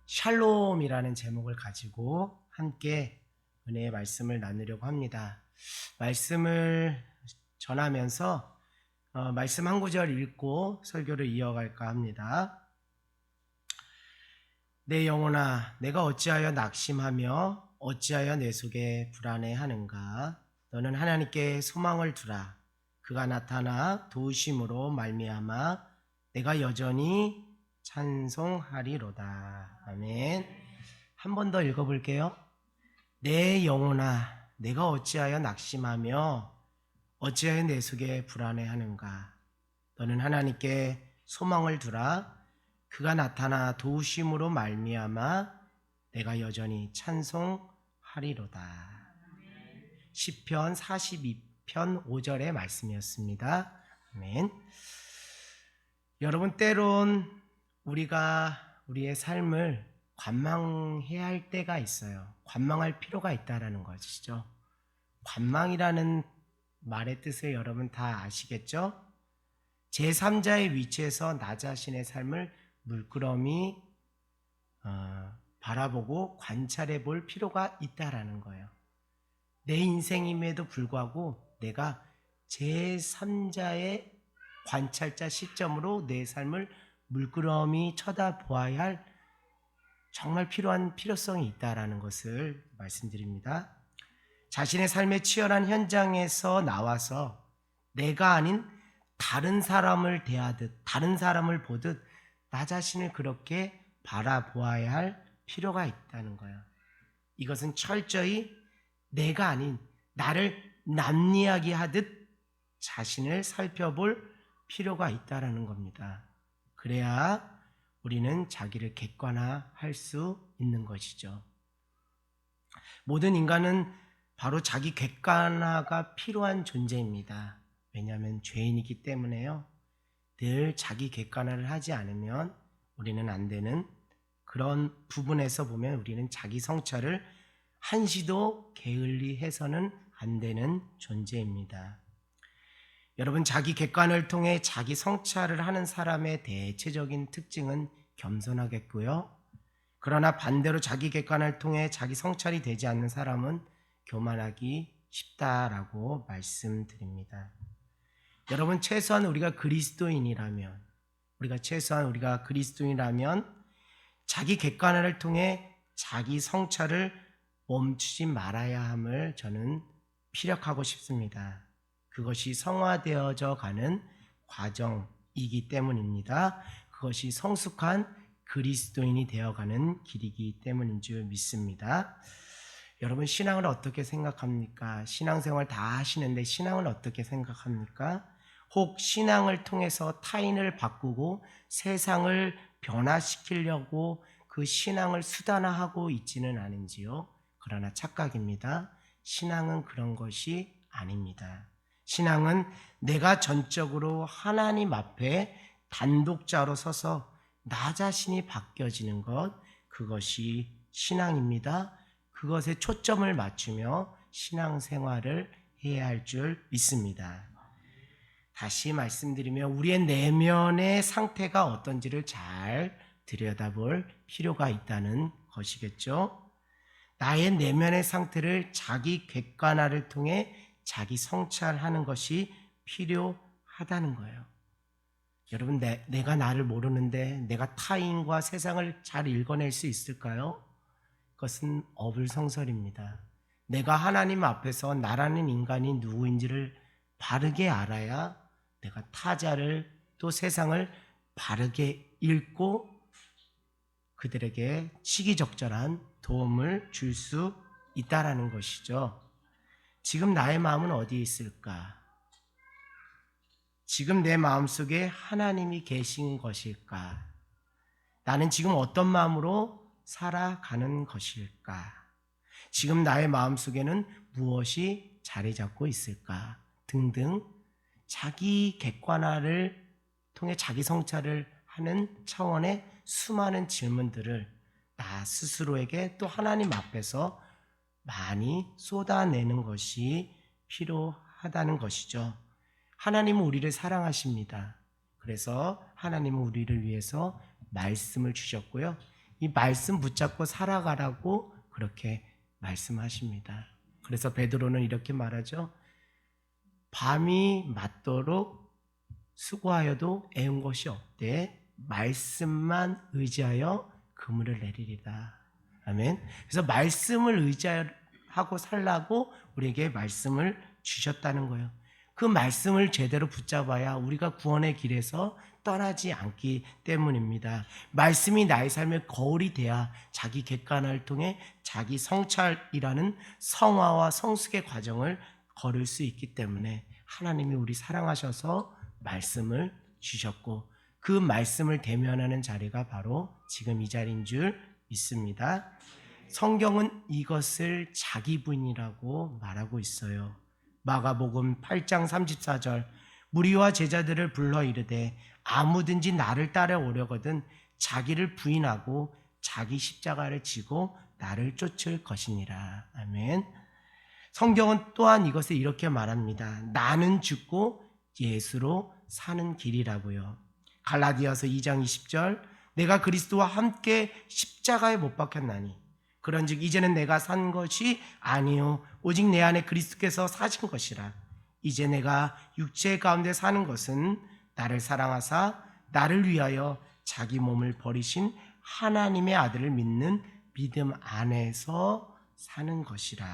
샬롬이라는 제목을 가지고 함께 은혜의 말씀을 나누려고 합니다. 말씀을 전하면서 말씀 한 구절 읽고 설교를 이어갈까 합니다. 내 영혼아, 내가 어찌하여 낙심하며 어찌하여 내 속에 불안해하는가? 너는 하나님께 소망을 두라. 그가 나타나 도우심으로 말미암아 내가 여전히 찬송하리로다. 아멘. 한 번 더 읽어볼게요. 내 영혼아, 내가 어찌하여 낙심하며 어찌하여 내 속에 불안해하는가? 너는 하나님께 소망을 두라. 그가 나타나 도우심으로 말미암아 내가 여전히 찬송하리로다. 시편 42편 5절의 말씀이었습니다. 아멘. 여러분, 때론 우리가 우리의 삶을 관망해야 할 때가 있어요. 관망할 필요가 있다라는 것이죠. 관망이라는 말의 뜻을 여러분 다 아시겠죠? 제3자의 위치에서 나 자신의 삶을 물끄러미 바라보고 관찰해 볼 필요가 있다라는 거예요. 내 인생임에도 불구하고 내가 제3자의 관찰자 시점으로 내 삶을 물끄러미 쳐다보아야 할 정말 필요한 필요성이 있다라는 것을 말씀드립니다. 자신의 삶의 치열한 현장에서 나와서 내가 아닌 다른 사람을 대하듯, 다른 사람을 보듯 나 자신을 그렇게 바라보아야 할 필요가 있다는 거예요. 이것은 철저히 내가 아닌 나를 남 이야기하듯 자신을 살펴볼 필요가 있다는 겁니다. 그래야 우리는 자기를 객관화할 수 있는 것이죠. 모든 인간은 바로 자기 객관화가 필요한 존재입니다. 왜냐하면 죄인이기 때문에요. 늘 자기 객관화를 하지 않으면 우리는 안 되는 그런 부분에서 보면 우리는 자기 성찰을 한시도 게을리 해서는 안 되는 존재입니다. 여러분, 자기 객관을 통해 자기 성찰을 하는 사람의 대체적인 특징은 겸손하겠고요. 그러나 반대로 자기 객관을 통해 자기 성찰이 되지 않는 사람은 교만하기 쉽다라고 말씀드립니다. 여러분, 최소한 우리가 그리스도인이라면 자기 객관을 통해 자기 성찰을 멈추지 말아야 함을 저는 피력하고 싶습니다. 그것이 성화되어져 가는 과정이기 때문입니다. 그것이 성숙한 그리스도인이 되어가는 길이기 때문인 줄 믿습니다. 여러분, 신앙을 어떻게 생각합니까? 신앙생활 다 하시는데 신앙을 어떻게 생각합니까? 혹 신앙을 통해서 타인을 바꾸고 세상을 변화시키려고 그 신앙을 수단화하고 있지는 않은지요? 그러나 착각입니다. 신앙은 그런 것이 아닙니다. 신앙은 내가 전적으로 하나님 앞에 단독자로 서서 나 자신이 바뀌어지는 것, 그것이 신앙입니다. 그것에 초점을 맞추며 신앙생활을 해야 할 줄 믿습니다. 다시 말씀드리면 우리의 내면의 상태가 어떤지를 잘 들여다볼 필요가 있다는 것이겠죠. 나의 내면의 상태를 자기 객관화를 통해 자기 성찰하는 것이 필요하다는 거예요. 여러분, 내가 나를 모르는데 내가 타인과 세상을 잘 읽어낼 수 있을까요? 그것은 어불성설입니다. 내가 하나님 앞에서 나라는 인간이 누구인지를 바르게 알아야 내가 타자를 또 세상을 바르게 읽고 그들에게 시기적절한 도움을 줄 수 있다라는 것이죠. 지금 나의 마음은 어디에 있을까? 지금 내 마음속에 하나님이 계신 것일까? 나는 지금 어떤 마음으로 살아가는 것일까? 지금 나의 마음속에는 무엇이 자리 잡고 있을까? 등등 자기 객관화를 통해 자기 성찰을 하는 차원의 수많은 질문들을 나 스스로에게 또 하나님 앞에서 많이 쏟아내는 것이 필요하다는 것이죠. 하나님은 우리를 사랑하십니다. 그래서 하나님은 우리를 위해서 말씀을 주셨고요. 이 말씀 붙잡고 살아가라고 그렇게 말씀하십니다. 그래서 베드로는 이렇게 말하죠. 밤이 맞도록 수고하여도 애운 것이 없되 말씀만 의지하여 그물을 내리리라. 아멘. 그래서 말씀을 의지하고 살라고 우리에게 말씀을 주셨다는 거예요. 그 말씀을 제대로 붙잡아야 우리가 구원의 길에서 떠나지 않기 때문입니다. 말씀이 나의 삶의 거울이 돼야 자기 객관화를 통해 자기 성찰이라는 성화와 성숙의 과정을 걸을 수 있기 때문에 하나님이 우리 사랑하셔서 말씀을 주셨고 그 말씀을 대면하는 자리가 바로 지금 이 자리인 줄 믿습니다. 성경은 이것을 자기 부인이라고 말하고 있어요. 마가복음 8장 34절 무리와 제자들을 불러 이르되 아무든지 나를 따라오려거든 자기를 부인하고 자기 십자가를 지고 나를 쫓을 것이니라. 아멘. 성경은 또한 이것을 이렇게 말합니다. 나는 죽고 예수로 사는 길이라고요. 갈라디아서 2장 20절 내가 그리스도와 함께 십자가에 못 박혔나니 그런즉 이제는 내가 산 것이 아니요 오직 내 안에 그리스도께서 사신 것이라. 이제 내가 육체 가운데 사는 것은 나를 사랑하사 나를 위하여 자기 몸을 버리신 하나님의 아들을 믿는 믿음 안에서 사는 것이라.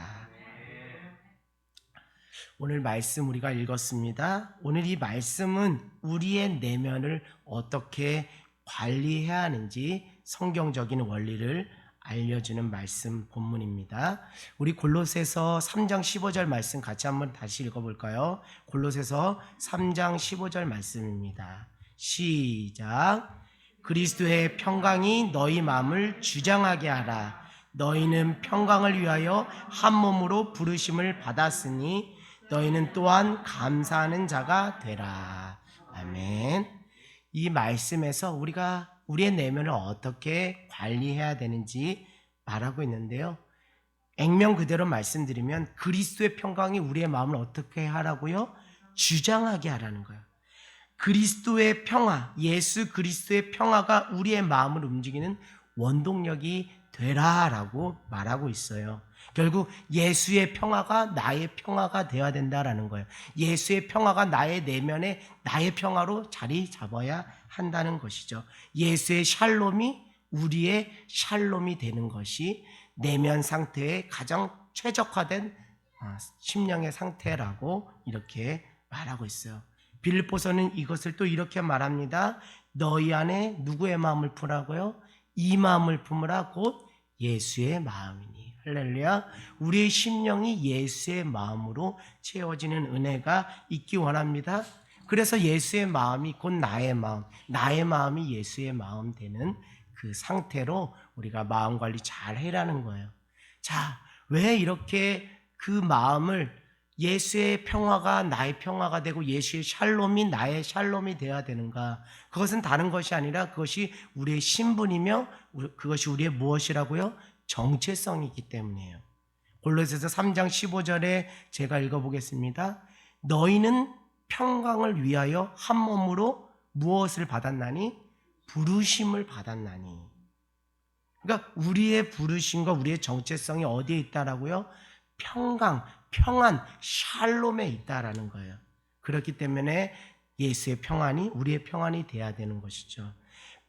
오늘 말씀 우리가 읽었습니다. 오늘 이 말씀은 우리의 내면을 어떻게 관리해야 하는지 성경적인 원리를 알려주는 말씀 본문입니다. 우리 골로새서 3장 15절 말씀 같이 한번 다시 읽어볼까요? 골로새서 3장 15절 말씀입니다. 시작. 그리스도의 평강이 너희 마음을 주장하게 하라. 너희는 평강을 위하여 한 몸으로 부르심을 받았으니 너희는 또한 감사하는 자가 되라. 아멘. 이 말씀에서 우리가 우리의 내면을 어떻게 관리해야 되는지 말하고 있는데요. 액면 그대로 말씀드리면 그리스도의 평강이 우리의 마음을 어떻게 하라고요? 주장하게 하라는 거예요. 그리스도의 평화, 예수 그리스도의 평화가 우리의 마음을 움직이는 원동력이 되라라고 말하고 있어요. 결국 예수의 평화가 나의 평화가 되어야 된다라는 거예요. 예수의 평화가 나의 내면에 나의 평화로 자리 잡아야 한다는 것이죠. 예수의 샬롬이 우리의 샬롬이 되는 것이 내면 상태에 가장 최적화된 심령의 상태라고 이렇게 말하고 있어요. 빌립보서는 이것을 또 이렇게 말합니다. 너희 안에 누구의 마음을 품으라고요? 이 마음을 품으라 곧 예수의 마음이니. 할렐루야. 우리의 심령이 예수의 마음으로 채워지는 은혜가 있기 원합니다. 그래서 예수의 마음이 곧 나의 마음이 예수의 마음 되는 그 상태로 우리가 마음 관리 잘 해라는 거예요. 자, 왜 이렇게 그 마음을 예수의 평화가 나의 평화가 되고 예수의 샬롬이 나의 샬롬이 되어야 되는가? 그것은 다른 것이 아니라 그것이 우리의 신분이며 그것이 우리의 무엇이라고요? 정체성이기 때문이에요. 골로새서 3장 15절에 제가 읽어보겠습니다. 너희는 평강을 위하여 한 몸으로 무엇을 받았나니? 부르심을 받았나니. 그러니까 우리의 부르심과 우리의 정체성이 어디에 있다라고요? 평강, 평안, 샬롬에 있다라는 거예요. 그렇기 때문에 예수의 평안이 우리의 평안이 돼야 되는 것이죠.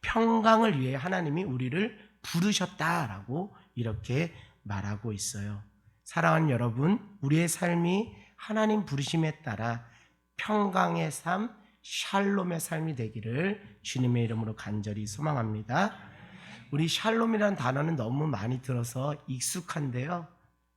평강을 위해 하나님이 우리를 부르셨다라고 이렇게 말하고 있어요. 사랑하는 여러분, 우리의 삶이 하나님 부르심에 따라 평강의 삶, 샬롬의 삶이 되기를 주님의 이름으로 간절히 소망합니다. 우리 샬롬이라는 단어는 너무 많이 들어서 익숙한데요.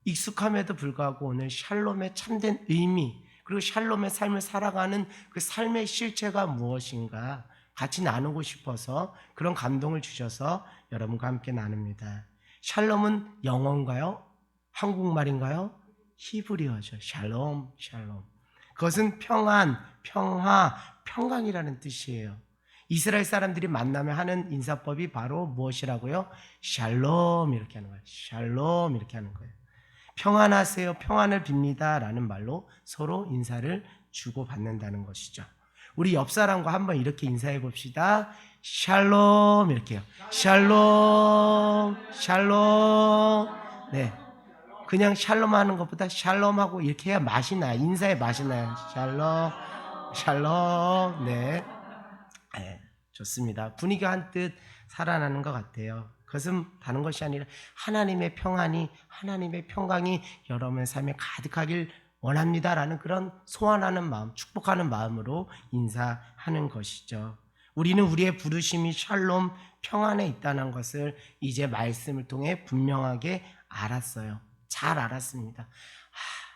익숙함에도 불구하고 오늘 샬롬의 참된 의미 그리고 샬롬의 삶을 살아가는 그 삶의 실체가 무엇인가 같이 나누고 싶어서 그런 감동을 주셔서 여러분과 함께 나눕니다. 샬롬은 영어인가요? 한국말인가요? 히브리어죠. 샬롬, 샬롬. 그것은 평안, 평화, 평강이라는 뜻이에요. 이스라엘 사람들이 만나면 하는 인사법이 바로 무엇이라고요? 샬롬 이렇게 하는 거예요. 샬롬 이렇게 하는 거예요. 평안하세요. 평안을 빕니다. 라는 말로 서로 인사를 주고받는다는 것이죠. 우리 옆 사람과 한번 이렇게 인사해 봅시다. 샬롬 이렇게요. 샬롬, 샬롬. 네, 그냥 샬롬 하는 것보다 샬롬하고 이렇게 해야 맛이 나요. 인사에 맛이 나요. 샬롬, 샬롬. 네, 네, 좋습니다. 분위기가 한뜻 살아나는 것 같아요. 그것은 다른 것이 아니라 하나님의 평안이, 하나님의 평강이 여러분의 삶에 가득하길 원합니다라는 그런 소원하는 마음, 축복하는 마음으로 인사하는 것이죠. 우리는 우리의 부르심이 샬롬, 평안에 있다는 것을 이제 말씀을 통해 분명하게 알았어요. 잘 알았습니다.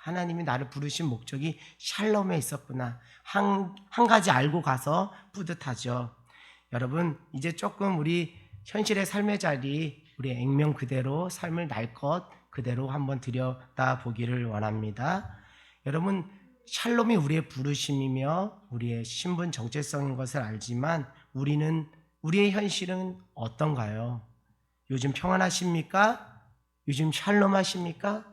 하나님이 나를 부르신 목적이 샬롬에 있었구나. 한 가지 알고 가서 뿌듯하죠. 여러분, 이제 조금 우리 현실의 삶의 자리, 우리 액면 그대로 삶을 날 것 그대로 한번 들여다 보기를 원합니다. 여러분, 샬롬이 우리의 부르심이며 우리의 신분 정체성인 것을 알지만 우리의 현실은 어떤가요? 요즘 평안하십니까? 요즘 샬롬 하십니까?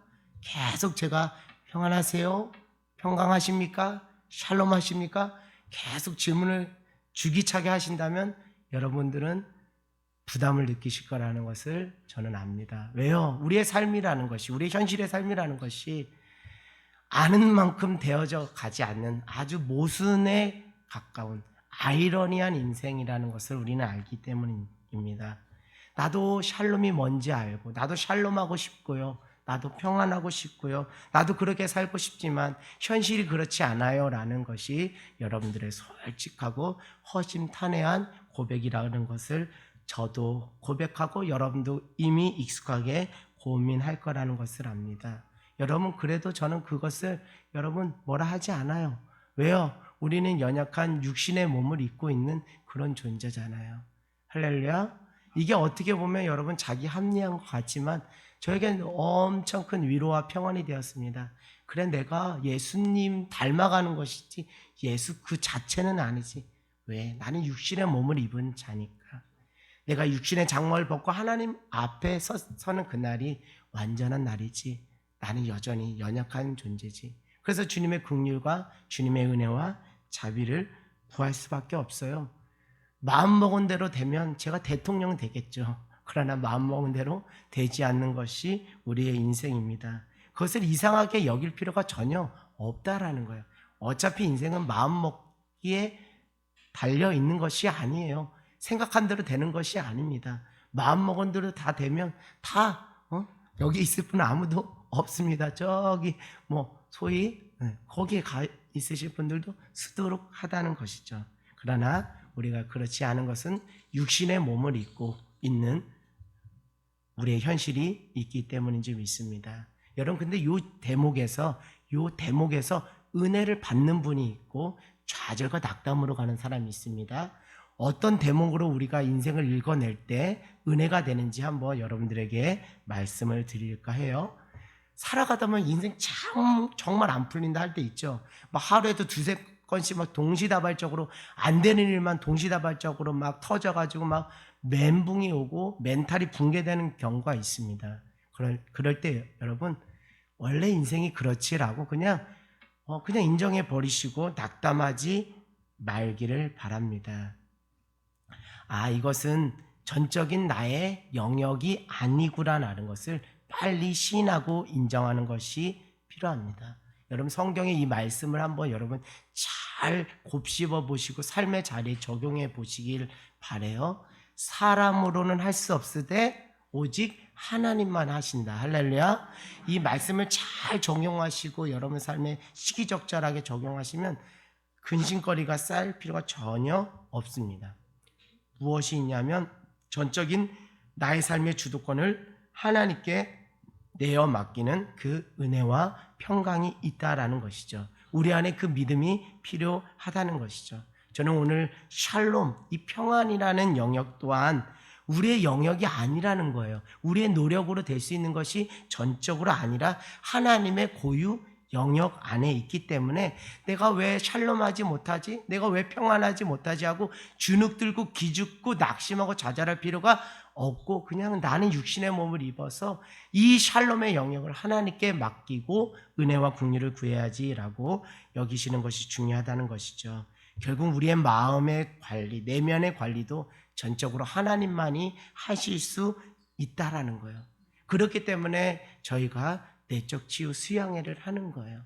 계속 제가 평안하세요? 평강하십니까? 샬롬 하십니까? 계속 질문을 주기차게 하신다면 여러분들은 부담을 느끼실 거라는 것을 저는 압니다. 왜요? 우리의 삶이라는 것이, 우리의 현실의 삶이라는 것이 아는 만큼 되어져 가지 않는 아주 모순에 가까운 아이러니한 인생이라는 것을 우리는 알기 때문입니다. 나도 샬롬이 뭔지 알고, 나도 샬롬하고 싶고요. 나도 평안하고 싶고요. 나도 그렇게 살고 싶지만 현실이 그렇지 않아요 라는 것이 여러분들의 솔직하고 허심탄회한 고백이라는 것을 저도 고백하고 여러분도 이미 익숙하게 고민할 거라는 것을 압니다. 여러분, 그래도 저는 그것을 여러분 뭐라 하지 않아요. 왜요? 우리는 연약한 육신의 몸을 입고 있는 그런 존재잖아요. 할렐루야. 이게 어떻게 보면 여러분 자기 합리한 것 같지만 저에게는 엄청 큰 위로와 평안이 되었습니다. 그래, 내가 예수님 닮아가는 것이지 예수 그 자체는 아니지. 왜? 나는 육신의 몸을 입은 자니까. 내가 육신의 장막을 벗고 하나님 앞에 서는 그날이 완전한 날이지. 나는 여전히 연약한 존재지. 그래서 주님의 긍휼과 주님의 은혜와 자비를 구할 수밖에 없어요. 마음먹은 대로 되면 제가 대통령 되겠죠. 그러나 마음먹은 대로 되지 않는 것이 우리의 인생입니다. 그것을 이상하게 여길 필요가 전혀 없다라는 거예요. 어차피 인생은 마음먹기에 달려있는 것이 아니에요. 생각한 대로 되는 것이 아닙니다. 마음먹은 대로 다 되면 다 여기 있을 분은 아무도 없습니다. 저기 소위 거기에 가 있으실 분들도 수두룩하다는 것이죠. 그러나 우리가 그렇지 않은 것은 육신의 몸을 입고 있는 우리의 현실이 있기 때문인 줄 믿습니다. 여러분, 근데 요 대목에서 은혜를 받는 분이 있고 좌절과 낙담으로 가는 사람이 있습니다. 어떤 대목으로 우리가 인생을 읽어낼 때 은혜가 되는지 한번 여러분들에게 말씀을 드릴까 해요. 살아가다 보면 인생 정말 안 풀린다 할 때 있죠. 막 하루에도 두세 건씩 막 동시다발적으로 안 되는 일만 동시다발적으로 막 터져가지고 막 멘붕이 오고 멘탈이 붕괴되는 경우가 있습니다. 그럴 때 여러분, 원래 인생이 그렇지라고 그냥 인정해 버리시고 낙담하지 말기를 바랍니다. 이것은 전적인 나의 영역이 아니구나라는 것을 빨리 시인하고 인정하는 것이 필요합니다. 여러분, 성경의 이 말씀을 한번 여러분 잘 곱씹어 보시고 삶의 자리에 적용해 보시길 바라요. 사람으로는 할 수 없으되 오직 하나님만 하신다. 할렐루야. 이 말씀을 잘 적용하시고 여러분 삶에 시기적절하게 적용하시면 근심거리가 쌓일 필요가 전혀 없습니다. 무엇이 있냐면 전적인 나의 삶의 주도권을 하나님께 내어 맡기는 그 은혜와 평강이 있다라는 것이죠. 우리 안에 그 믿음이 필요하다는 것이죠. 저는 오늘 샬롬, 이 평안이라는 영역 또한 우리의 영역이 아니라는 거예요. 우리의 노력으로 될 수 있는 것이 전적으로 아니라 하나님의 고유 영역 안에 있기 때문에 내가 왜 샬롬하지 못하지? 내가 왜 평안하지 못하지? 하고 주눅들고 기죽고 낙심하고 좌절할 필요가 없고 그냥 나는 육신의 몸을 입어서 이 샬롬의 영역을 하나님께 맡기고 은혜와 긍휼을 구해야지라고 여기시는 것이 중요하다는 것이죠. 결국 우리의 마음의 관리, 내면의 관리도 전적으로 하나님만이 하실 수 있다라는 거예요. 그렇기 때문에 저희가 내적 치유 수양회를 하는 거예요.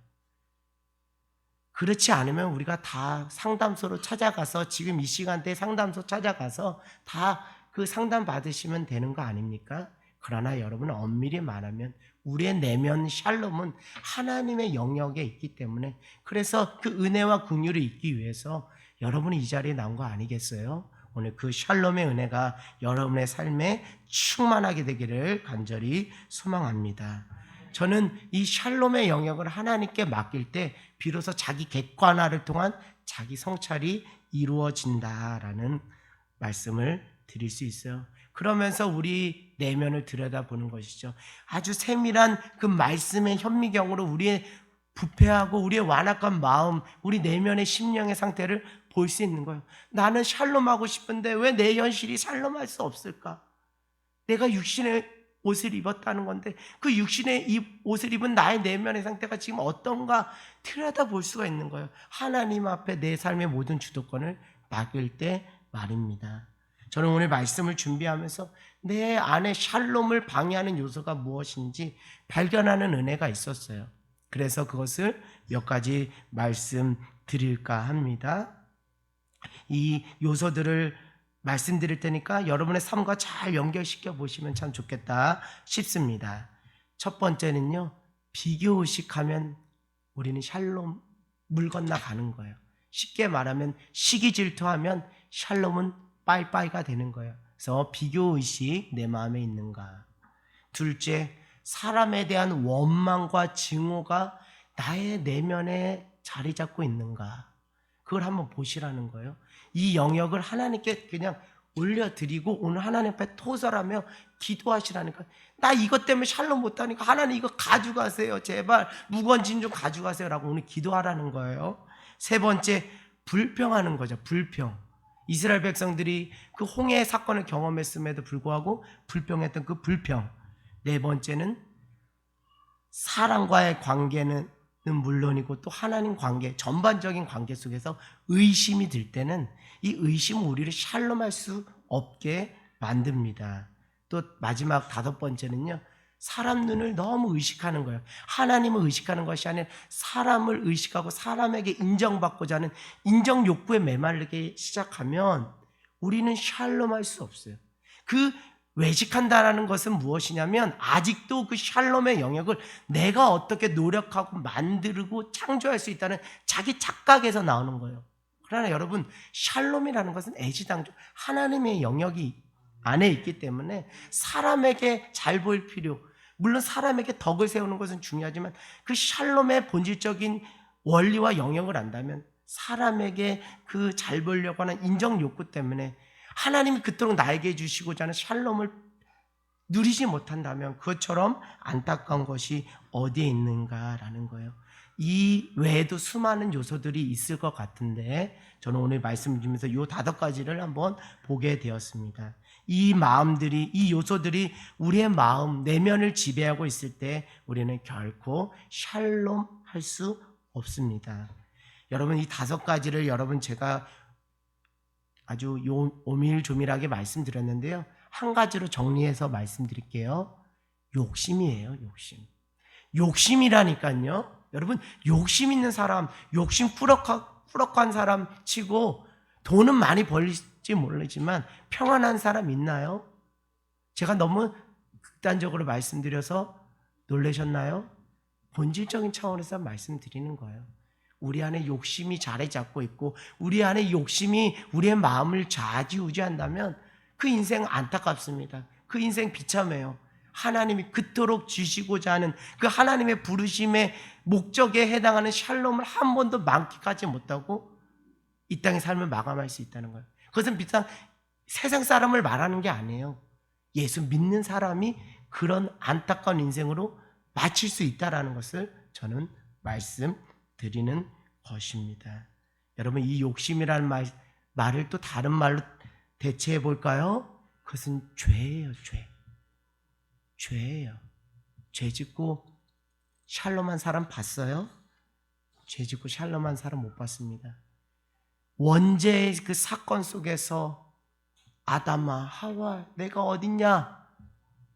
그렇지 않으면 우리가 다 상담소로 찾아가서 지금 이 시간대에 상담소 찾아가서 다 그 상담 받으시면 되는 거 아닙니까? 그러나 여러분 엄밀히 말하면 우리의 내면 샬롬은 하나님의 영역에 있기 때문에 그래서 그 은혜와 긍휼을 잊기 위해서 여러분이 이 자리에 나온 거 아니겠어요? 오늘 그 샬롬의 은혜가 여러분의 삶에 충만하게 되기를 간절히 소망합니다. 저는 이 샬롬의 영역을 하나님께 맡길 때 비로소 자기 객관화를 통한 자기 성찰이 이루어진다라는 말씀을 드릴 수 있어요. 그러면서 우리 내면을 들여다보는 것이죠. 아주 세밀한 그 말씀의 현미경으로 우리의 부패하고 우리의 완악한 마음, 우리 내면의 심령의 상태를 볼 수 있는 거예요. 나는 샬롬하고 싶은데 왜 내 현실이 샬롬할 수 없을까? 내가 육신의 옷을 입었다는 건데 그 육신의 옷을 입은 나의 내면의 상태가 지금 어떤가 들여다볼 수가 있는 거예요. 하나님 앞에 내 삶의 모든 주도권을 맡길 때 말입니다. 저는 오늘 말씀을 준비하면서 내 안에 샬롬을 방해하는 요소가 무엇인지 발견하는 은혜가 있었어요. 그래서 그것을 몇 가지 말씀드릴까 합니다. 이 요소들을 말씀드릴 테니까 여러분의 삶과 잘 연결시켜 보시면 참 좋겠다 싶습니다. 첫 번째는요, 비교의식하면 우리는 샬롬 물 건너가는 거예요. 쉽게 말하면 시기 질투하면 샬롬은 빠이빠이가 되는 거예요. 그래서 비교의식 내 마음에 있는가. 둘째, 사람에 대한 원망과 증오가 나의 내면에 자리 잡고 있는가. 그걸 한번 보시라는 거예요. 이 영역을 하나님께 그냥 올려드리고 오늘 하나님 앞에 토설하며 기도하시라니까. 나 이것 때문에 샬롬 못하니까 하나님 이거 가져가세요. 제발 무거운 짐 좀 가져가세요 라고 오늘 기도하라는 거예요. 세 번째, 불평하는 거죠. 불평. 이스라엘 백성들이 그 홍해 사건을 경험했음에도 불구하고 불평했던 그 불평. 네 번째는 사람과의 관계는 물론이고 또 하나님 관계, 전반적인 관계 속에서 의심이 들 때는 이 의심은 우리를 샬롬할 수 없게 만듭니다. 또 마지막 다섯 번째는요, 사람 눈을 너무 의식하는 거예요. 하나님을 의식하는 것이 아니라 사람을 의식하고 사람에게 인정받고자 하는 인정 욕구에 메말리기 시작하면 우리는 샬롬할 수 없어요. 그 외식한다라는 것은 무엇이냐면 아직도 그 샬롬의 영역을 내가 어떻게 노력하고 만들고 창조할 수 있다는 자기 착각에서 나오는 거예요. 그러나 여러분, 샬롬이라는 것은 애지당초 하나님의 영역이 안에 있기 때문에 사람에게 잘 보일 필요, 물론 사람에게 덕을 세우는 것은 중요하지만 그 샬롬의 본질적인 원리와 영역을 안다면 사람에게 그 잘 보려고 하는 인정 욕구 때문에 하나님이 그토록 나에게 주시고자 하는 샬롬을 누리지 못한다면 그것처럼 안타까운 것이 어디에 있는가라는 거예요. 이 외에도 수많은 요소들이 있을 것 같은데 저는 오늘 말씀 주면서 이 다섯 가지를 한번 보게 되었습니다. 이 마음들이, 이 요소들이 우리의 마음, 내면을 지배하고 있을 때 우리는 결코 샬롬 할 수 없습니다. 여러분, 이 다섯 가지를 여러분 제가 아주 오밀조밀하게 말씀드렸는데요. 한 가지로 정리해서 말씀드릴게요. 욕심이에요, 욕심. 욕심이라니까요. 여러분, 욕심 있는 사람, 욕심 꾸럭한 사람 치고 돈은 많이 벌릴지 모르지만 평안한 사람 있나요? 제가 너무 극단적으로 말씀드려서 놀라셨나요? 본질적인 차원에서 말씀드리는 거예요. 우리 안에 욕심이 자리 잡고 있고 우리 안에 욕심이 우리의 마음을 좌지우지한다면 그 인생 안타깝습니다. 그 인생 비참해요. 하나님이 그토록 주시고자 하는 그 하나님의 부르심의 목적에 해당하는 샬롬을 한 번도 만끽하지 못하고 이 땅의 삶을 마감할 수 있다는 거예요. 그것은 비단 세상 사람을 말하는 게 아니에요. 예수 믿는 사람이 그런 안타까운 인생으로 마칠 수 있다는 것을 저는 말씀드리는 것입니다. 여러분, 이 욕심이라는 말을 또 다른 말로 대체해 볼까요? 그것은 죄예요, 죄. 죄예요. 죄 짓고 샬롬한 사람 봤어요? 죄 짓고 샬롬한 사람 못 봤습니다. 원죄의 그 사건 속에서 아담아, 하와, 내가 어딨냐?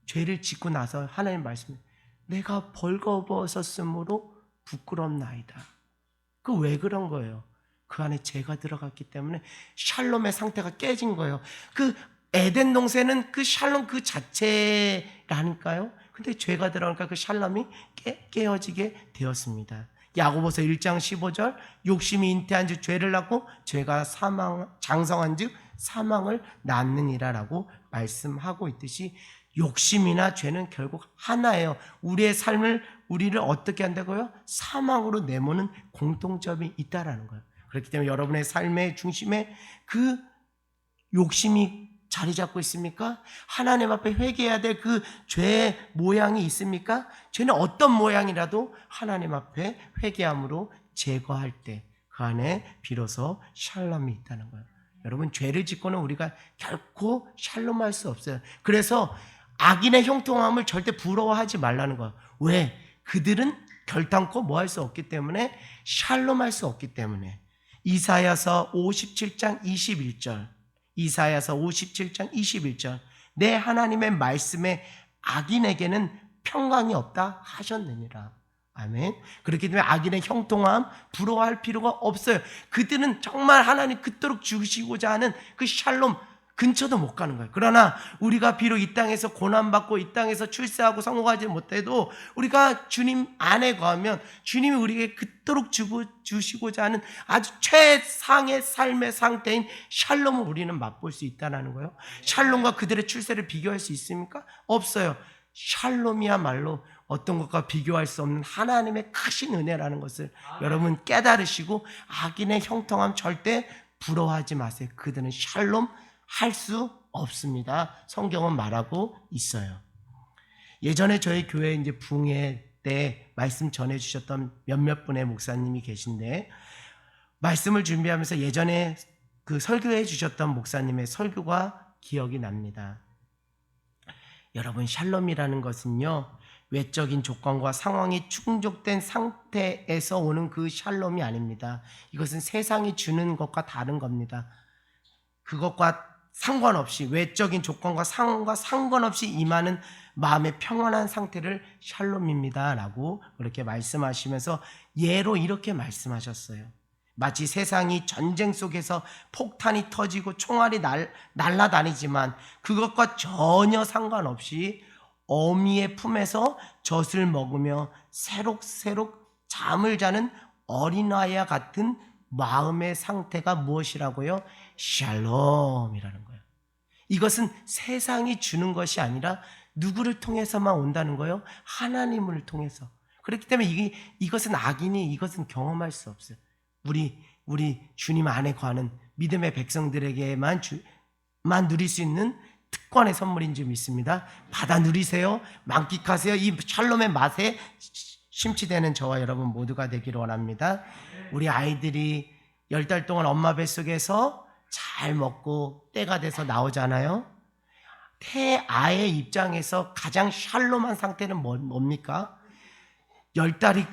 죄를 짓고 나서 하나님 말씀해, 내가 벌거벗었으므로 부끄럽나이다. 그 왜 그런 거예요? 그 안에 죄가 들어갔기 때문에 샬롬의 상태가 깨진 거예요. 그 에덴 동산은 그 샬롬 그 자체라니까요. 근데 죄가 들어가니까 그 샬롬이 깨어지게 되었습니다. 야고보서 1장 15절, 욕심이 잉태한 즉 죄를 낳고 죄가 장성한 즉 사망을 낳느니라라고 말씀하고 있듯이 욕심이나 죄는 결국 하나예요. 우리의 삶을, 우리를 어떻게 한다고요? 사망으로 내모는 공통점이 있다라는 거예요. 그렇기 때문에 여러분의 삶의 중심에 그 욕심이 자리 잡고 있습니까? 하나님 앞에 회개해야 될 그 죄의 모양이 있습니까? 죄는 어떤 모양이라도 하나님 앞에 회개함으로 제거할 때 그 안에 비로소 샬롬이 있다는 거예요. 여러분, 죄를 짓고는 우리가 결코 샬롬할 수 없어요. 그래서 악인의 형통함을 절대 부러워하지 말라는 거예요. 왜? 그들은 결단코 뭐 할 수 없기 때문에, 샬롬할 수 없기 때문에. 이사야서 57장 21절, 이사야서 57장 21절, 내 하나님의 말씀에 악인에게는 평강이 없다 하셨느니라. 아멘. 그렇기 때문에 악인의 형통함 부러워할 필요가 없어요. 그들은 정말 하나님 그토록 주시고자 하는 그 샬롬 근처도 못 가는 거예요. 그러나 우리가 비록 이 땅에서 고난받고 이 땅에서 출세하고 성공하지 못해도 우리가 주님 안에 거하면 주님이 우리에게 그토록 주시고자 하는 아주 최상의 삶의 상태인 샬롬을 우리는 맛볼 수 있다는 거예요. 샬롬과 그들의 출세를 비교할 수 있습니까? 없어요. 샬롬이야말로 어떤 것과 비교할 수 없는 하나님의 크신 은혜라는 것을 여러분 깨달으시고, 악인의 형통함 절대 부러워하지 마세요. 그들은 샬롬 할 수 없습니다. 성경은 말하고 있어요. 예전에 저희 교회 이제 부흥회 때 말씀 전해주셨던 몇몇 분의 목사님이 계신데, 말씀을 준비하면서 예전에 그 설교해 주셨던 목사님의 설교가 기억이 납니다. 여러분, 샬롬이라는 것은요, 외적인 조건과 상황이 충족된 상태에서 오는 그 샬롬이 아닙니다. 이것은 세상이 주는 것과 다른 겁니다. 그것과 상관없이, 외적인 조건과 상황과 상관없이 임하는 마음의 평안한 상태를 샬롬입니다 라고 그렇게 말씀하시면서 예로 이렇게 말씀하셨어요. 마치 세상이 전쟁 속에서 폭탄이 터지고 총알이 날아다니지만 그것과 전혀 상관없이 어미의 품에서 젖을 먹으며 새록새록 잠을 자는 어린아이와 같은 마음의 상태가 무엇이라고요? 샬롬이라는 거예요. 이것은 세상이 주는 것이 아니라 누구를 통해서만 온다는 거예요? 하나님을 통해서. 그렇기 때문에 이것은 악인이 이것은 경험할 수 없어요. 우리 주님 안에 거하는 믿음의 백성들에게만 누릴 수 있는 특권의 선물인 줄 믿습니다. 받아 누리세요. 만끽하세요. 이 샬롬의 맛에 심취되는 저와 여러분 모두가 되기를 원합니다. 우리 아이들이 10달 동안 엄마 뱃속에서 잘 먹고 때가 돼서 나오잖아요. 태아의 입장에서 가장 샬롬한 상태는 뭡니까? 10달이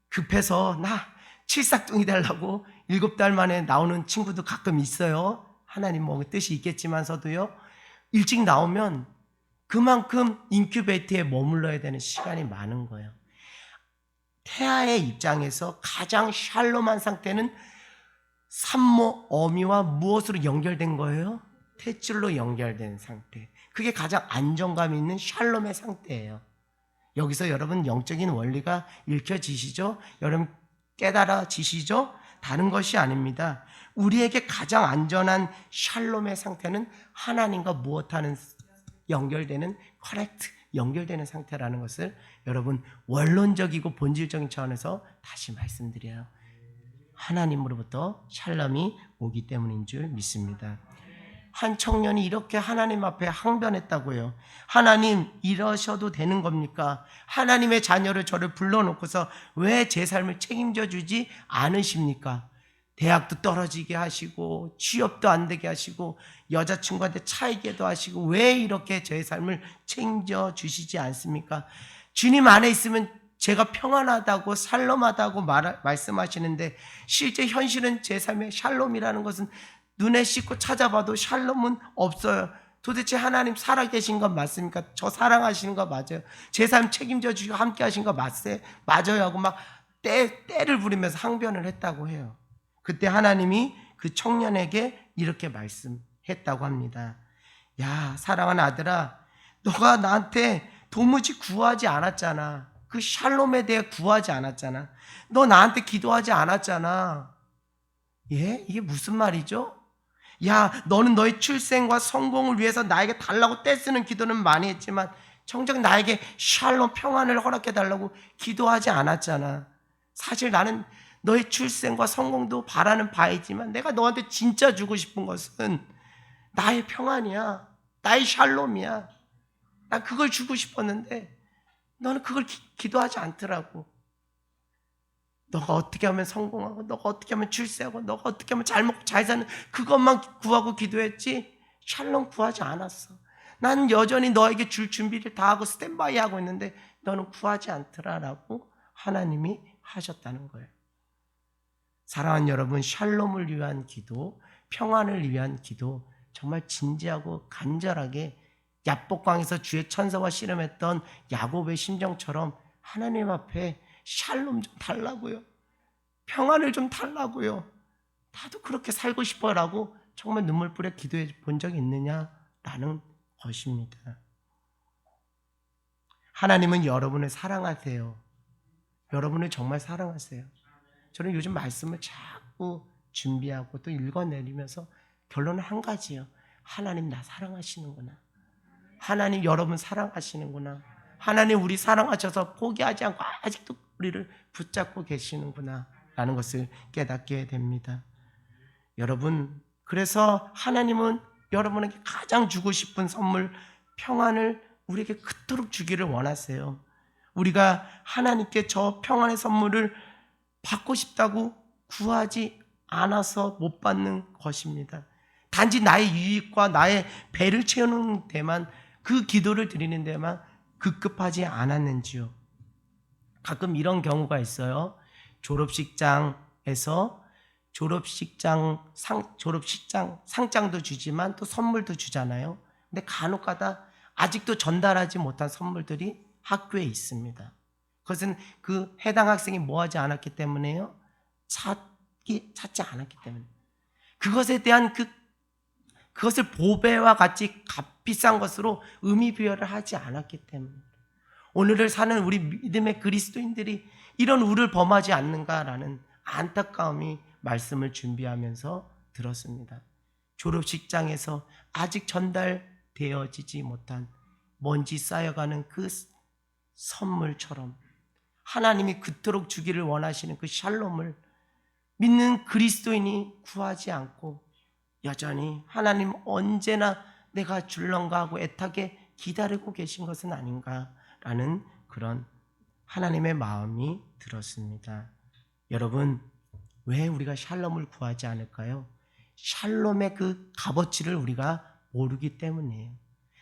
급해서 나 칠삭둥이 되려고 7달 만에 나오는 친구도 가끔 있어요. 하나님 뭐 뜻이 있겠지만서도요. 일찍 나오면 그만큼 인큐베이터에 머물러야 되는 시간이 많은 거예요. 태아의 입장에서 가장 샬롬한 상태는 산모 어미와 무엇으로 연결된 거예요? 탯줄로 연결된 상태. 그게 가장 안정감 있는 샬롬의 상태예요. 여기서 여러분 영적인 원리가 읽혀지시죠? 여러분 깨달아지시죠? 다른 것이 아닙니다. 우리에게 가장 안전한 샬롬의 상태는 하나님과 무엇하는 연결되는 연결되는 상태라는 것을 여러분 원론적이고 본질적인 차원에서 다시 말씀드려요. 하나님으로부터 샬롬이 오기 때문인 줄 믿습니다. 한 청년이 이렇게 하나님 앞에 항변했다고요. 하나님, 이러셔도 되는 겁니까? 하나님의 자녀를 저를 불러놓고서 왜 제 삶을 책임져 주지 않으십니까? 대학도 떨어지게 하시고 취업도 안 되게 하시고 여자친구한테 차이게도 하시고 왜 이렇게 제 삶을 책임져 주시지 않습니까? 주님 안에 있으면 제가 평안하다고 샬롬하다고 말씀하시는데 실제 현실은 제 삶의 샬롬이라는 것은 눈에 씻고 찾아봐도 샬롬은 없어요. 도대체 하나님 살아계신 건 맞습니까? 저 사랑하시는 거 맞아요? 제 삶 책임져 주시고 함께 하신 거 맞아요? 하고 막 때를 부리면서 항변을 했다고 해요. 그때 하나님이 그 청년에게 이렇게 말씀했다고 합니다. 야, 사랑하는 아들아, 너가 나한테 도무지 구하지 않았잖아. 그 샬롬에 대해 구하지 않았잖아. 너 나한테 기도하지 않았잖아. 예? 이게 무슨 말이죠? 야, 너는 너의 출생과 성공을 위해서 나에게 달라고 떼쓰는 기도는 많이 했지만 정작 나에게 샬롬 평안을 허락해 달라고 기도하지 않았잖아. 사실 나는 너의 출생과 성공도 바라는 바이지만 내가 너한테 진짜 주고 싶은 것은 나의 평안이야. 나의 샬롬이야. 난 그걸 주고 싶었는데 너는 그걸 기도하지 않더라고. 너가 어떻게 하면 성공하고 너가 어떻게 하면 출세하고 너가 어떻게 하면 잘 먹고 잘 사는 그것만 구하고 기도했지 샬롬 구하지 않았어. 난 여전히 너에게 줄 준비를 다 하고 스탠바이 하고 있는데 너는 구하지 않더라라고 하나님이 하셨다는 거예요. 사랑하는 여러분, 샬롬을 위한 기도, 평안을 위한 기도 정말 진지하고 간절하게 야복강에서 주의 천사와 씨름했던 야곱의 심정처럼 하나님 앞에 샬롬 좀 달라고요. 평안을 좀 달라고요. 나도 그렇게 살고 싶어라고 정말 눈물 뿌려 기도해 본 적이 있느냐라는 것입니다. 하나님은 여러분을 사랑하세요. 여러분을 정말 사랑하세요. 저는 요즘 말씀을 자꾸 준비하고 또 읽어내리면서 결론은 한 가지예요. 하나님 나 사랑하시는구나. 하나님 여러분 사랑하시는구나. 하나님 우리 사랑하셔서 포기하지 않고 아직도 우리를 붙잡고 계시는구나 라는 것을 깨닫게 됩니다. 여러분, 그래서 하나님은 여러분에게 가장 주고 싶은 선물 평안을 우리에게 그토록 주기를 원하세요. 우리가 하나님께 저 평안의 선물을 받고 싶다고 구하지 않아서 못 받는 것입니다. 단지 나의 유익과 나의 배를 채우는 데만, 그 기도를 드리는 데만 급급하지 않았는지요. 가끔 이런 경우가 있어요. 졸업식장에서 졸업식장 상장도 주지만 또 선물도 주잖아요. 근데 간혹가다 아직도 전달하지 못한 선물들이 학교에 있습니다. 그것은 그 해당 학생이 뭐 하지 않았기 때문에요? 찾지 않았기 때문에. 그것에 대한 그것을 보배와 같이 값비싼 것으로 의미 부여를 하지 않았기 때문에. 오늘을 사는 우리 믿음의 그리스도인들이 이런 우를 범하지 않는가라는 안타까움이 말씀을 준비하면서 들었습니다. 졸업식장에서 아직 전달되어지지 못한 먼지 쌓여가는 그 선물처럼 하나님이 그토록 주기를 원하시는 그 샬롬을 믿는 그리스도인이 구하지 않고 여전히 하나님 언제나 내가 줄런가 하고 애타게 기다리고 계신 것은 아닌가라는 그런 하나님의 마음이 들었습니다. 여러분, 왜 우리가 샬롬을 구하지 않을까요? 샬롬의 그 값어치를 우리가 모르기 때문이에요.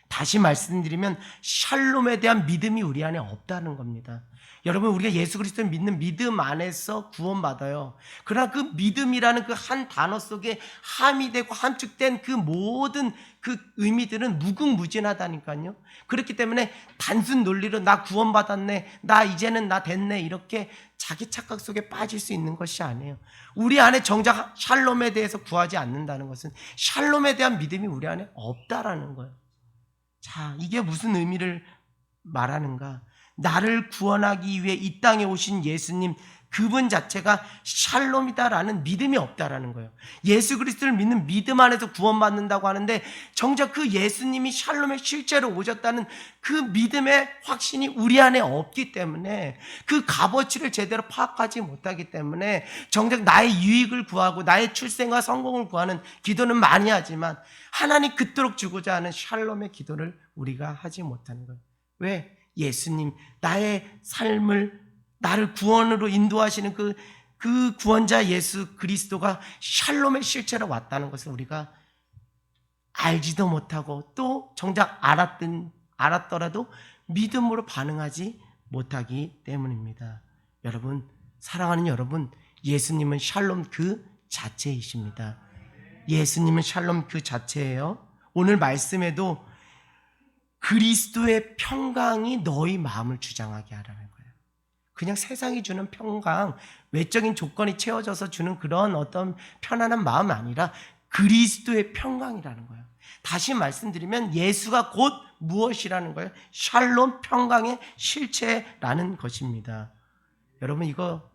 다시 말씀드리면 샬롬에 대한 믿음이 우리 안에 없다는 겁니다. 여러분, 우리가 예수 그리스도를 믿는 믿음 안에서 구원받아요. 그러나 그 믿음이라는 그 한 단어 속에 함의되고 함축된 그 모든 그 의미들은 무궁무진하다니까요. 그렇기 때문에 단순 논리로 나 구원받았네, 나 이제는 나 됐네, 이렇게 자기 착각 속에 빠질 수 있는 것이 아니에요. 우리 안에 정작 샬롬에 대해서 구하지 않는다는 것은 샬롬에 대한 믿음이 우리 안에 없다라는 거예요. 자, 이게 무슨 의미를 말하는가? 나를 구원하기 위해 이 땅에 오신 예수님, 그분 자체가 샬롬이다라는 믿음이 없다라는 거예요. 예수 그리스도를 믿는 믿음 안에서 구원받는다고 하는데 정작 그 예수님이 샬롬에 실제로 오셨다는 그 믿음의 확신이 우리 안에 없기 때문에 그 값어치를 제대로 파악하지 못하기 때문에 정작 나의 유익을 구하고 나의 출생과 성공을 구하는 기도는 많이 하지만 하나님 그토록 주고자 하는 샬롬의 기도를 우리가 하지 못하는 거예요. 왜? 예수님, 나의 삶을 나를 구원으로 인도하시는 그 구원자 예수 그리스도가 샬롬의 실체로 왔다는 것을 우리가 알지도 못하고 또 정작 알았더라도 믿음으로 반응하지 못하기 때문입니다. 여러분, 사랑하는 여러분, 예수님은 샬롬 그 자체이십니다. 예수님은 샬롬 그 자체예요. 오늘 말씀에도 그리스도의 평강이 너희 마음을 주장하게 하라는 거예요. 그냥 세상이 주는 평강, 외적인 조건이 채워져서 주는 그런 어떤 편안한 마음 아니라 그리스도의 평강이라는 거예요. 다시 말씀드리면 예수가 곧 무엇이라는 거예요? 샬롬, 평강의 실체라는 것입니다. 여러분, 이거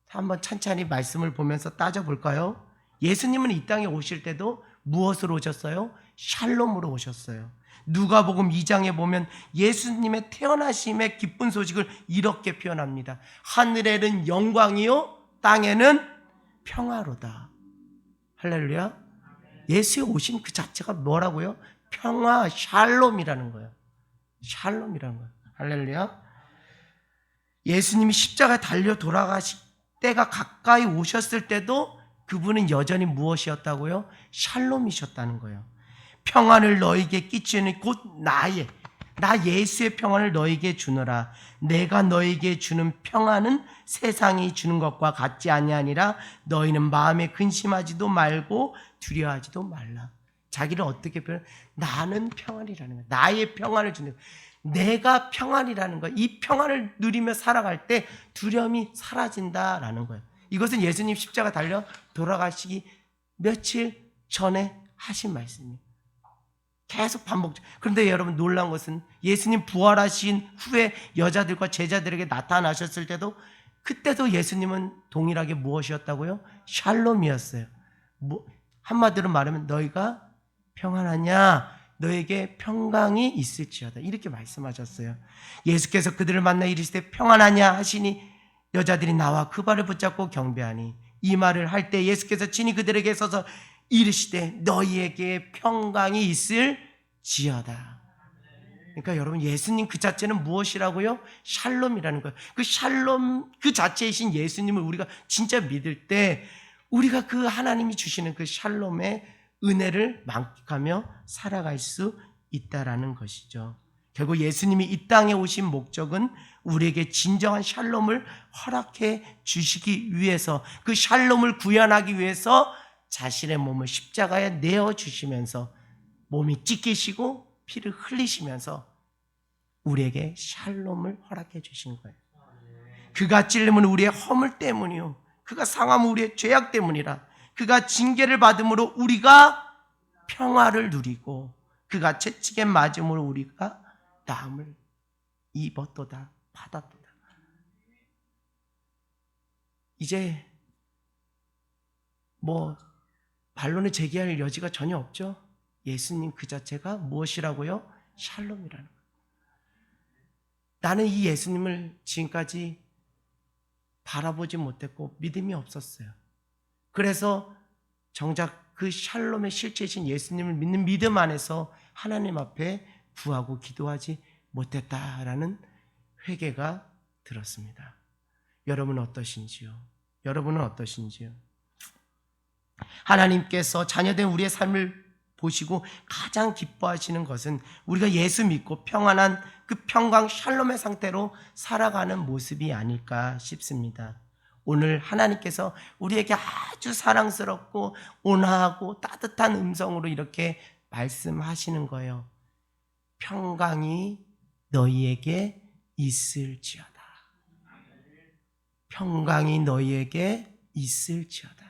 한번 찬찬히 말씀을 보면서 따져볼까요? 예수님은 이 땅에 오실 때도 무엇으로 오셨어요? 샬롬으로 오셨어요. 누가복음 2장에 보면 예수님의 태어나심의 기쁜 소식을 이렇게 표현합니다. 하늘에는 영광이요 땅에는 평화로다. 할렐루야. 예수의 오심 그 자체가 뭐라고요? 평화, 샬롬이라는 거예요. 샬롬이라는 거예요. 할렐루야. 예수님이 십자가에 달려 돌아가실 때가 가까이 오셨을 때도 그분은 여전히 무엇이었다고요? 샬롬이셨다는 거예요. 평안을 너에게 끼치는 곧 나 예수의 평안을 너에게 주노라. 내가 너에게 주는 평안은 세상이 주는 것과 같지 아니하니라. 너희는 마음에 근심하지도 말고 두려워하지도 말라. 자기를 어떻게 표현? 나는 평안이라는 거야. 나의 평안을 주는 거야. 내가 평안이라는 거야. 이 평안을 누리며 살아갈 때 두려움이 사라진다라는 거예요. 이것은 예수님 십자가 달려 돌아가시기 며칠 전에 하신 말씀이에요. 계속 반복적. 그런데 여러분, 놀라운 것은 예수님 부활하신 후에 여자들과 제자들에게 나타나셨을 때도 그때도 예수님은 동일하게 무엇이었다고요? 샬롬이었어요. 한마디로 말하면 너희가 평안하냐? 너에게 평강이 있을지어다. 이렇게 말씀하셨어요. 예수께서 그들을 만나 이르시되 평안하냐 하시니 여자들이 나와 그 발을 붙잡고 경배하니, 이 말을 할 때 예수께서 친히 그들에게 서서 이르시되 너희에게 평강이 있을지어다. 그러니까 여러분, 예수님 그 자체는 무엇이라고요? 샬롬이라는 거예요. 그 샬롬 그 자체이신 예수님을 우리가 진짜 믿을 때 우리가 그 하나님이 주시는 그 샬롬의 은혜를 만끽하며 살아갈 수 있다라는 것이죠. 결국 예수님이 이 땅에 오신 목적은 우리에게 진정한 샬롬을 허락해 주시기 위해서, 그 샬롬을 구현하기 위해서 자신의 몸을 십자가에 내어주시면서 몸이 찢기시고 피를 흘리시면서 우리에게 샬롬을 허락해 주신 거예요. 그가 찔림은 우리의 허물 때문이요, 그가 상함은 우리의 죄악 때문이라. 그가 징계를 받음으로 우리가 평화를 누리고 그가 채찍에 맞음으로 우리가 나음을 입었도다, 받았도다. 이제 반론을 제기할 여지가 전혀 없죠. 예수님 그 자체가 무엇이라고요? 샬롬이라는 거예요. 나는 이 예수님을 지금까지 바라보지 못했고 믿음이 없었어요. 그래서 정작 그 샬롬의 실체이신 예수님을 믿는 믿음 안에서 하나님 앞에 구하고 기도하지 못했다라는 회개가 들었습니다. 여러분은 어떠신지요? 여러분은 어떠신지요? 하나님께서 자녀된 우리의 삶을 보시고 가장 기뻐하시는 것은 우리가 예수 믿고 평안한 그 평강 샬롬의 상태로 살아가는 모습이 아닐까 싶습니다. 오늘 하나님께서 우리에게 아주 사랑스럽고 온화하고 따뜻한 음성으로 이렇게 말씀하시는 거예요. 평강이 너희에게 있을지어다. 평강이 너희에게 있을지어다.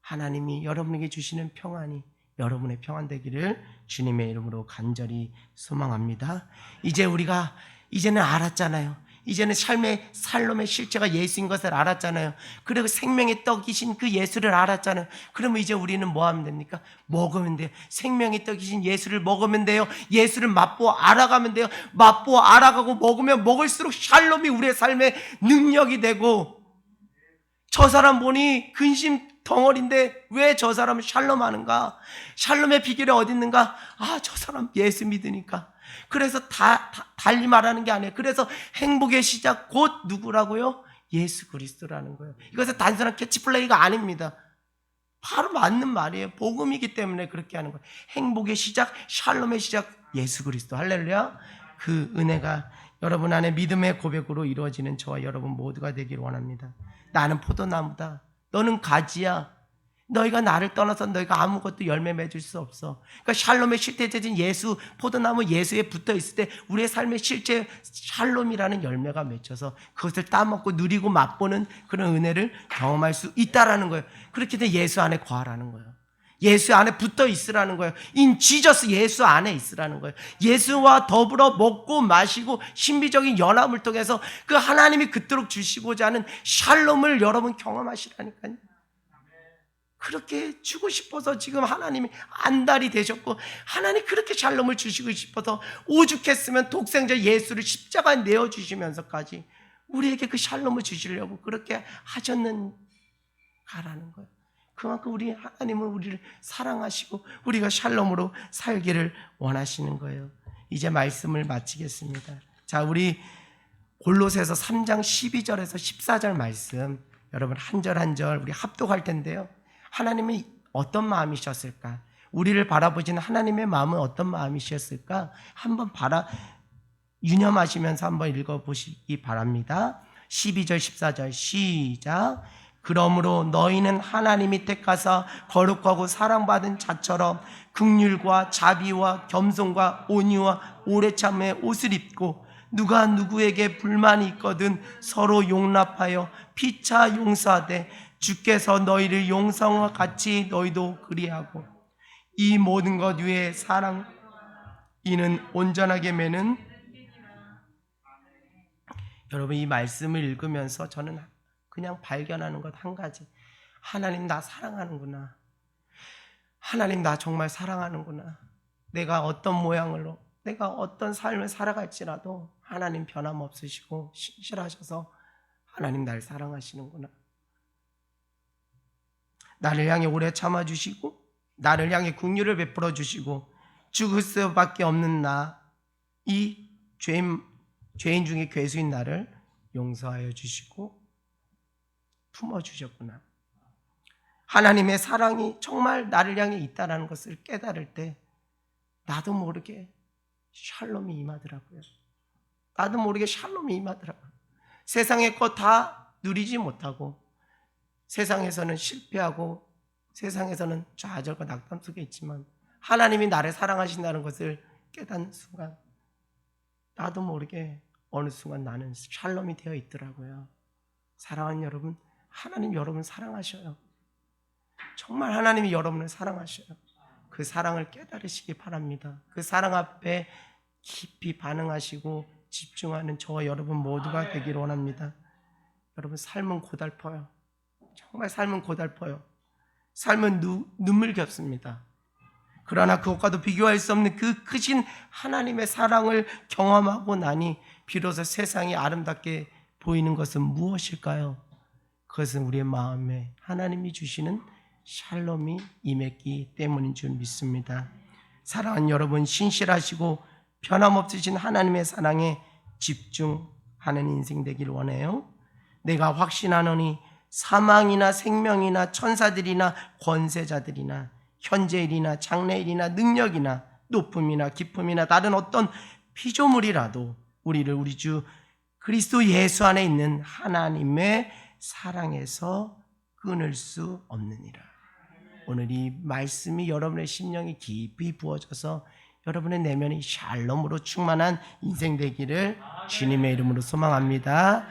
하나님이 여러분에게 주시는 평안이 여러분의 평안 되기를 주님의 이름으로 간절히 소망합니다. 이제는 알았잖아요. 이제는 삶의 샬롬의 실체가 예수인 것을 알았잖아요. 그리고 생명의 떡이신 그 예수를 알았잖아요. 그러면 이제 우리는 뭐 하면 됩니까? 먹으면 돼요. 생명의 떡이신 예수를 먹으면 돼요. 예수를 맛보아 알아가면 돼요. 맛보아 알아가고 먹으면 먹을수록 샬롬이 우리의 삶의 능력이 되고, 저 사람 보니 근심 덩어리인데 왜 저 사람은 샬롬하는가? 샬롬의 비결이 어디 있는가? 저 사람 예수 믿으니까. 그래서 달리 말하는 게 아니에요. 그래서 행복의 시작 곧 누구라고요? 예수 그리스도라는 거예요. 이것은 단순한 캐치플레이가 아닙니다. 바로 맞는 말이에요. 복음이기 때문에 그렇게 하는 거예요. 행복의 시작, 샬롬의 시작, 예수 그리스도. 할렐루야. 그 은혜가 여러분 안에 믿음의 고백으로 이루어지는 저와 여러분 모두가 되기를 원합니다. 나는 포도나무다. 너는 가지야. 너희가 나를 떠나서 너희가 아무것도 열매 맺을 수 없어. 그러니까 샬롬의 실제적인 예수, 포도나무 예수에 붙어 있을 때 우리의 삶의 실제 샬롬이라는 열매가 맺혀서 그것을 따먹고 누리고 맛보는 그런 은혜를 경험할 수 있다라는 거예요. 그렇게 돼 예수 안에 거하라는 거예요. 예수 안에 붙어 있으라는 거예요. In Jesus, 예수 안에 있으라는 거예요. 예수와 더불어 먹고 마시고 신비적인 연합을 통해서 그 하나님이 그토록 주시고자 하는 샬롬을 여러분 경험하시라니까요. 그렇게 주고 싶어서 지금 하나님이 안달이 되셨고 하나님 그렇게 샬롬을 주시고 싶어서 오죽했으면 독생자 예수를 십자가에 내어주시면서까지 우리에게 그 샬롬을 주시려고 그렇게 하셨는가라는 거예요. 그만큼 우리 하나님은 우리를 사랑하시고 우리가 샬롬으로 살기를 원하시는 거예요. 이제 말씀을 마치겠습니다. 자, 우리 골로새서 3장 12절에서 14절 말씀 여러분 한 절 한 절 우리 합독할 텐데요. 하나님이 어떤 마음이셨을까? 우리를 바라보시는 하나님의 마음은 어떤 마음이셨을까? 한번 유념하시면서 한번 읽어보시기 바랍니다. 12절 14절 시작. 그러므로 너희는 하나님이 택하사 거룩하고 사랑받은 자처럼 긍휼과 자비와 겸손과 온유와 오래 참음의 옷을 입고 누가 누구에게 불만이 있거든 서로 용납하여 피차 용서하되 주께서 너희를 용서와 같이 너희도 그리하고 이 모든 것 위에 사랑 이는 온전하게 매는 여러분 이 말씀을 읽으면서 저는 그냥 발견하는 것 한 가지. 하나님 나 사랑하는구나. 하나님 나 정말 사랑하는구나. 내가 어떤 모양으로 내가 어떤 삶을 살아갈지라도 하나님 변함없으시고 신실하셔서 하나님 날 사랑하시는구나. 나를 향해 오래 참아주시고 나를 향해 긍휼을 베풀어 주시고 죽을 수밖에 없는 나, 이 죄인 중에 괴수인 나를 용서하여 주시고 품어주셨구나. 하나님의 사랑이 정말 나를 향해 있다는 것을 깨달을 때 나도 모르게 샬롬이 임하더라고요. 나도 모르게 샬롬이 임하더라고요. 세상의 것 다 누리지 못하고 세상에서는 실패하고 세상에서는 좌절과 낙담 속에 있지만 하나님이 나를 사랑하신다는 것을 깨닫는 순간 나도 모르게 어느 순간 나는 샬롬이 되어 있더라고요. 사랑하는 여러분, 하나님 여러분 사랑하셔요. 정말 하나님이 여러분을 사랑하셔요. 그 사랑을 깨달으시기 바랍니다. 그 사랑 앞에 깊이 반응하시고 집중하는 저와 여러분 모두가 되기를 원합니다. 여러분 삶은 고달퍼요. 정말 삶은 고달퍼요. 삶은 눈물겹습니다. 그러나 그것과도 비교할 수 없는 그 크신 하나님의 사랑을 경험하고 나니 비로소 세상이 아름답게 보이는 것은 무엇일까요? 그것은 우리의 마음에 하나님이 주시는 샬롬이 임했기 때문인 줄 믿습니다. 사랑하는 여러분, 신실하시고 변함없으신 하나님의 사랑에 집중하는 인생 되기를 원해요. 내가 확신하노니 사망이나 생명이나 천사들이나 권세자들이나 현재일이나 장래일이나 능력이나 높음이나 깊음이나 다른 어떤 피조물이라도 우리를 우리 주 그리스도 예수 안에 있는 하나님의 사랑에서 끊을 수 없느니라. 오늘 이 말씀이 여러분의 심령에 깊이 부어져서 여러분의 내면이 샬롬으로 충만한 인생 되기를 주님의 이름으로 소망합니다.